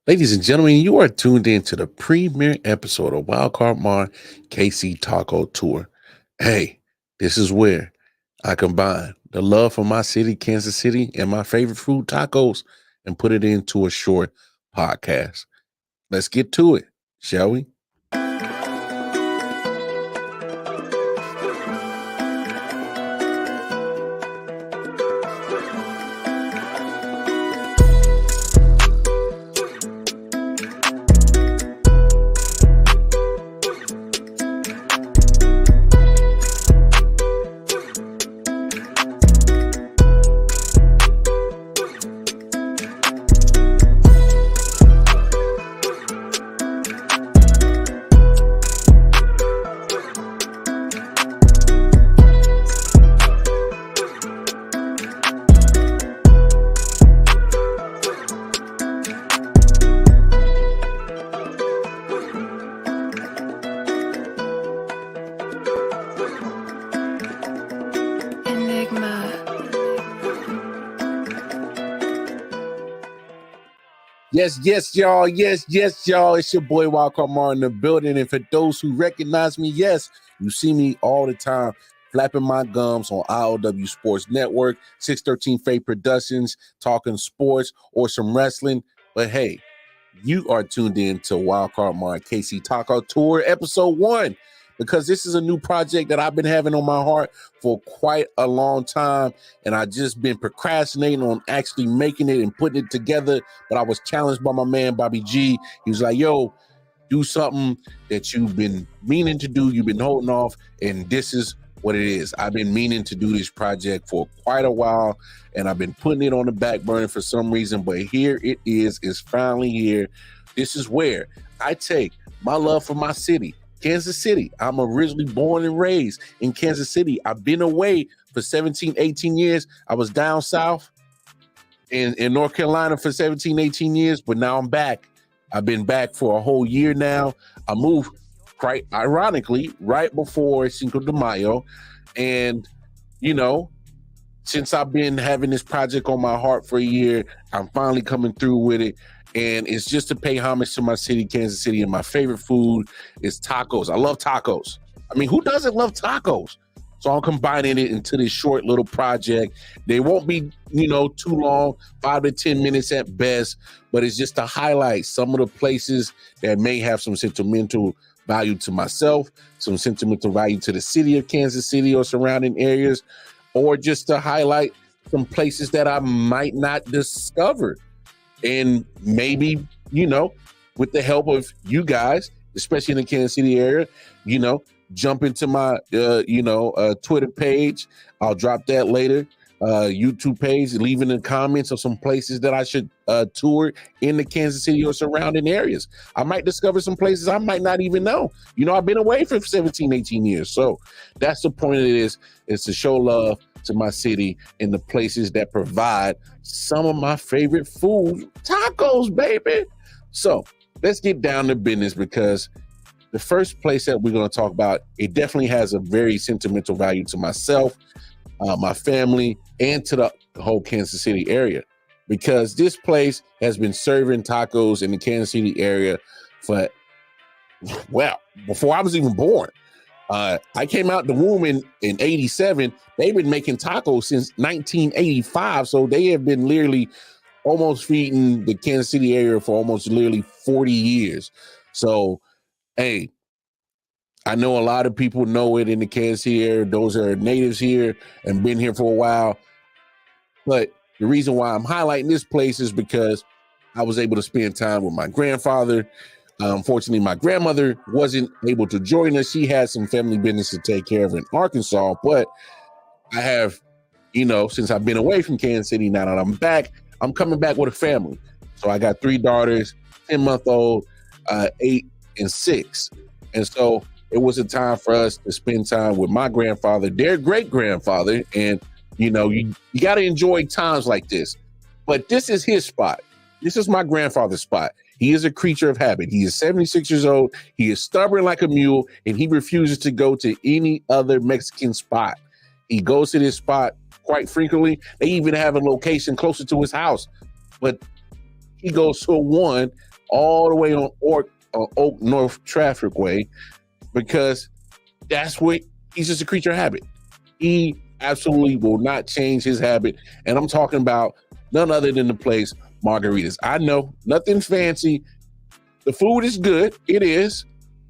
Ladies and gentlemen, you are tuned in to the premiere episode of Wildcard Mar KC Taco Tour. Hey, this is where I combine the love for my city, Kansas City, and my favorite food, tacos, and put it into a short podcast. Let's get to it, shall we? Enigma. Yes, y'all. Yes, y'all. It's your boy Wildcard Mar in the building. And for those who recognize me, yes, you see me all the time flapping my gums on IOW Sports Network, 613 Fate Productions, talking sports or some wrestling. But hey, you are tuned in to Wildcard Mar KC Taco Tour Episode 1 because this is a new project that I've been having on my heart for quite a long time, and I just been procrastinating on actually making it and putting it together. But I was challenged by my man Bobby G. He was like, yo, do something that you've been meaning to do, you've been holding off, and this is what it is. I've been meaning to do this project for quite a while, and I've been putting it on the back burner for some reason, but here it is. It's finally here. This is where I take my love for my city, Kansas City. I'm originally born and raised in Kansas City. I've been away for 17, 18 years. I was down south in North Carolina for 17, 18 years, but now I'm back. I've been back for a whole year now. I moved, quite ironically, right before Cinco de Mayo. And, you know, since I've been having this project on my heart for a year, I'm finally coming through with it. And it's just to pay homage to my city, Kansas City, and my favorite food is tacos. I love tacos. I mean, who doesn't love tacos? So I'm combining it into this short little project. They won't be, too long, 5 to 10 minutes at best, but it's just to highlight some of the places that may have some sentimental value to myself, some sentimental value to the city of Kansas City or surrounding areas, or just to highlight some places that I might not discover. And maybe, with the help of you guys, especially in the Kansas City area, jump into my, Twitter page. I'll drop that later. YouTube page, leave in the comments of some places that I should tour in the Kansas City or surrounding areas. I might discover some places I might not even know. I've been away for 17, 18 years. So that's the point of it is to show love to my city and the places that provide some of my favorite food, tacos, baby. So let's get down to business because the first place that we're going to talk about, it definitely has a very sentimental value to myself, my family, and to the whole Kansas City area, because this place has been serving tacos in the Kansas City area for, before I was even born. I came out the womb in 87. They've been making tacos since 1985. So they have been literally almost feeding the Kansas City area for almost literally 40 years. So, hey, I know a lot of people know it in the Kansas City area. Those are natives here and been here for a while. But the reason why I'm highlighting this place is because I was able to spend time with my grandfather. Unfortunately, my grandmother wasn't able to join us. She had some family business to take care of in Arkansas. But I have, since I've been away from Kansas City, now that I'm back, I'm coming back with a family. So I got 3 daughters, 10-month-old, 8 and 6. And so it was a time for us to spend time with my grandfather, their great-grandfather. And, you got to enjoy times like this. But this is his spot. This is my grandfather's spot. He is a creature of habit. He is 76 years old. He is stubborn like a mule, and he refuses to go to any other Mexican spot. He goes to this spot quite frequently. They even have a location closer to his house, but he goes to one all the way on Oak North Traffic Way, because that's what he's just a creature of habit. He absolutely will not change his habit. And I'm talking about none other than the place Margaritas. I know nothing fancy. The food is good. It is.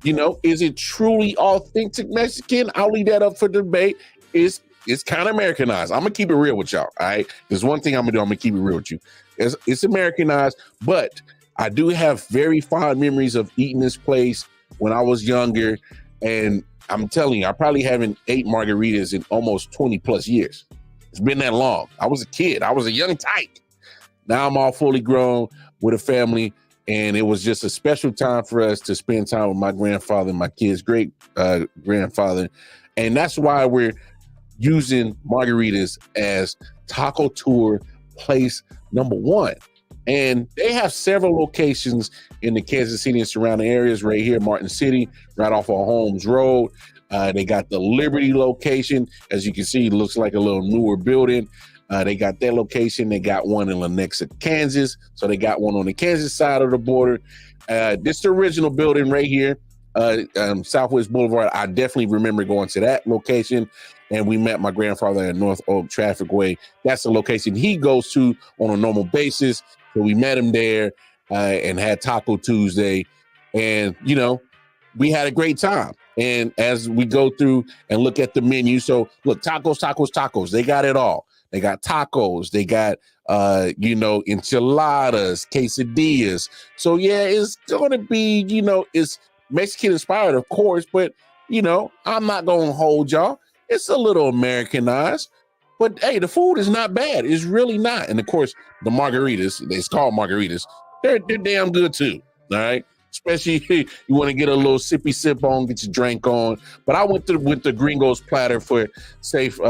Is it truly authentic Mexican? I'll leave that up for debate. It's kind of Americanized. I'm gonna keep it real with y'all. All right. There's one thing I'm gonna keep it real with you. It's Americanized, but I do have very fond memories of eating this place when I was younger. And I'm telling you, I probably haven't ate margaritas in almost 20 plus years. It's been that long. I was a kid. I was a young tyke. Now I'm all fully grown with a family. And it was just a special time for us to spend time with my grandfather, my kid's great grandfather. And that's why we're using Margaritas as taco tour place number one. And they have several locations in the Kansas City and surrounding areas right here, Martin City, right off of Holmes Road. They got the Liberty location. As you can see, it looks like a little newer building. They got that location. They got one in Lenexa, Kansas. So they got one on the Kansas side of the border. This is the original building right here, Southwest Boulevard. I definitely remember going to that location. And we met my grandfather at North Oak Traffic Way. That's the location he goes to on a normal basis. So we met him there and had Taco Tuesday. And, we had a great time. And as we go through and look at the menu, so look, tacos. They got it all. They got tacos. They got, enchiladas, quesadillas. So, yeah, it's going to be, it's Mexican inspired, of course. But, I'm not going to hold y'all. It's a little Americanized. But, hey, the food is not bad. It's really not. And, of course, the margaritas, it's called margaritas, they're damn good, too. All right. Especially if you want to get a little sippy sip on, get your drink on. But I went with the Gringo's platter for safe,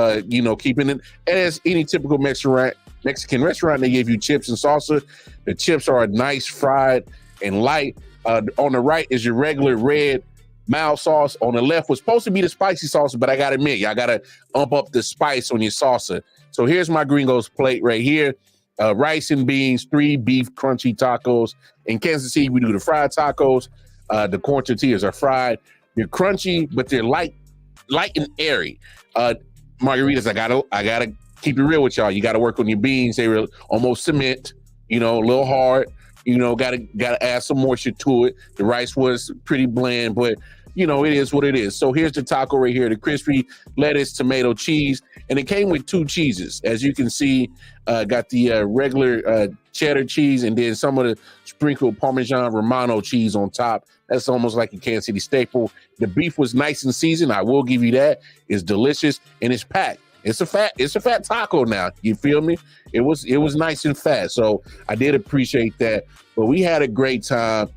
keeping it. As any typical Mexican restaurant, they give you chips and salsa. The chips are nice, fried, and light. On the right is your regular red mild sauce. On the left was supposed to be the spicy salsa, but I got to admit, y'all got to ump up the spice on your salsa. So here's my Gringo's plate right here. Rice and beans, 3 beef crunchy tacos. In Kansas City, we do the fried tacos. The corn tortillas are fried. They're crunchy, but they're light and airy. Margaritas, I gotta keep it real with y'all. You gotta work on your beans. They were almost cement, a little hard. Gotta add some moisture to it. The rice was pretty bland, but it is what it is. So here's the taco right here, the crispy lettuce, tomato, cheese, and it came with 2 cheeses. As you can see, got the regular cheddar cheese and then some of the sprinkled Parmesan Romano cheese on top. That's almost like a Kansas City staple. The beef was nice and seasoned. I will give you that. It's delicious and it's packed. It's a fat taco now. You feel me? It was nice and fat. So I did appreciate that. But we had a great time,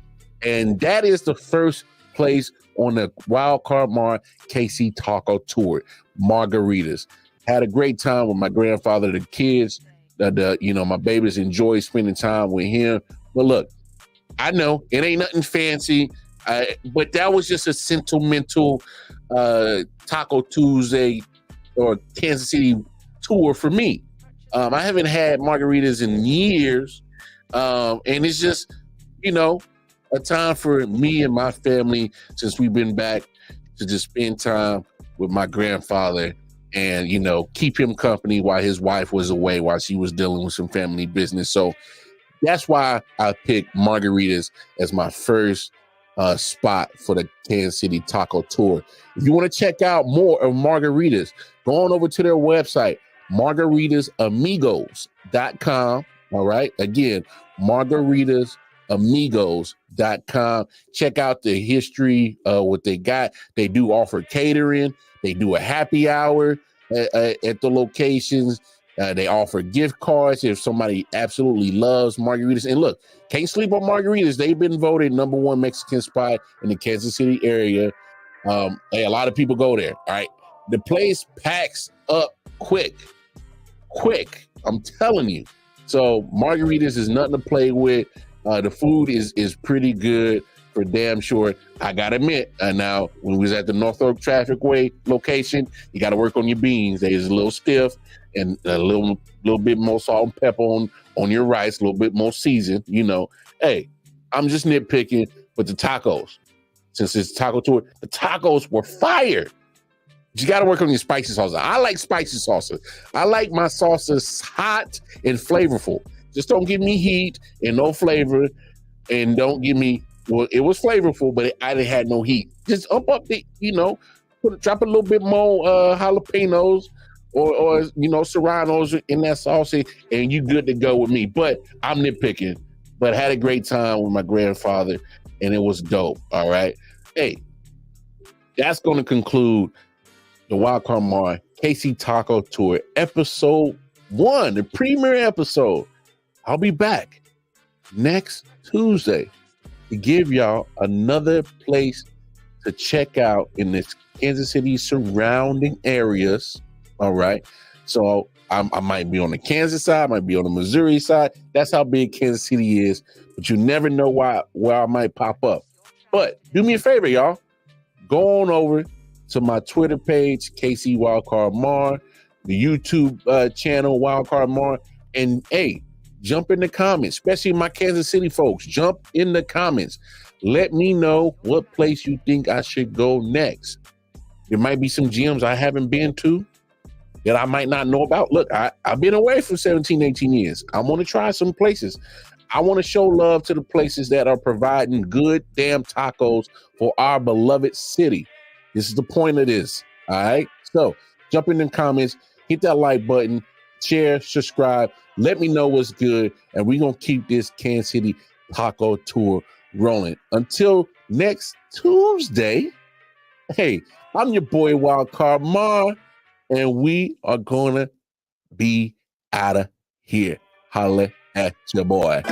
and that is the first place on the Wild Card Mart KC Taco Tour, Margaritas. Had a great time with my grandfather, the kids, my babies enjoy spending time with him. But look, I know it ain't nothing fancy, but that was just a sentimental Taco Tuesday or Kansas City tour for me. I haven't had margaritas in years, and it's just, a time for me and my family since we've been back to just spend time with my grandfather and, keep him company while his wife was away, while she was dealing with some family business. So that's why I picked Margaritas as my first spot for the Kansas City Taco Tour. If you want to check out more of Margaritas, go on over to their website, margaritasamigos.com. All right. Again, margaritasamigos.com. Check out the history of what they got. They do offer catering. They do a happy hour at the locations. They offer gift cards if somebody absolutely loves margaritas. And look, can't sleep on margaritas. They've been voted #1 Mexican spot in the Kansas City area. Hey, a lot of people go there. All right. The place packs up quick. I'm telling you. So margaritas is nothing to play with. The food is pretty good for damn sure. I gotta admit, now when we was at the North Oak Traffic Way location, you got to work on your beans. They is a little stiff and a little bit more salt and pepper on your rice, a little bit more seasoned. Hey, I'm just nitpicking with the tacos. Since it's taco tour, the tacos were fire. You got to work on your spicy salsa. I like spicy salsa. I like my sauces hot and flavorful. Just don't give me heat and no flavor, and don't give me. Well, it was flavorful, but I didn't had no heat. Just up the, drop a little bit more jalapenos or serranos in that sauce, and you good to go with me. But I'm nitpicking. But had a great time with my grandfather, and it was dope. All right, hey, that's going to conclude the Wildcard Mar KC Taco Tour, episode 1, the premiere episode. I'll be back next Tuesday to give y'all another place to check out in this Kansas City surrounding areas. All right. So I might be on the Kansas side, I might be on the Missouri side. That's how big Kansas City is. But you never know where I might pop up. But do me a favor, y'all. Go on over to my Twitter page, KC Wildcard Mar, the YouTube channel, Wildcard Mar, and hey, jump in the comments, especially my Kansas City folks. Jump in the comments. Let me know what place you think I should go next. There might be some gyms I haven't been to that I might not know about. Look, I've been away for 17, 18 years. I want to try some places. I want to show love to the places that are providing good damn tacos for our beloved city. This is the point of this. All right. So jump in the comments, hit that like button, share, subscribe. Let me know what's good. And we're going to keep this Kansas City Taco Tour rolling. Until next Tuesday, hey, I'm your boy Wildcard Mar, and we are going to be out of here. Holla at your boy.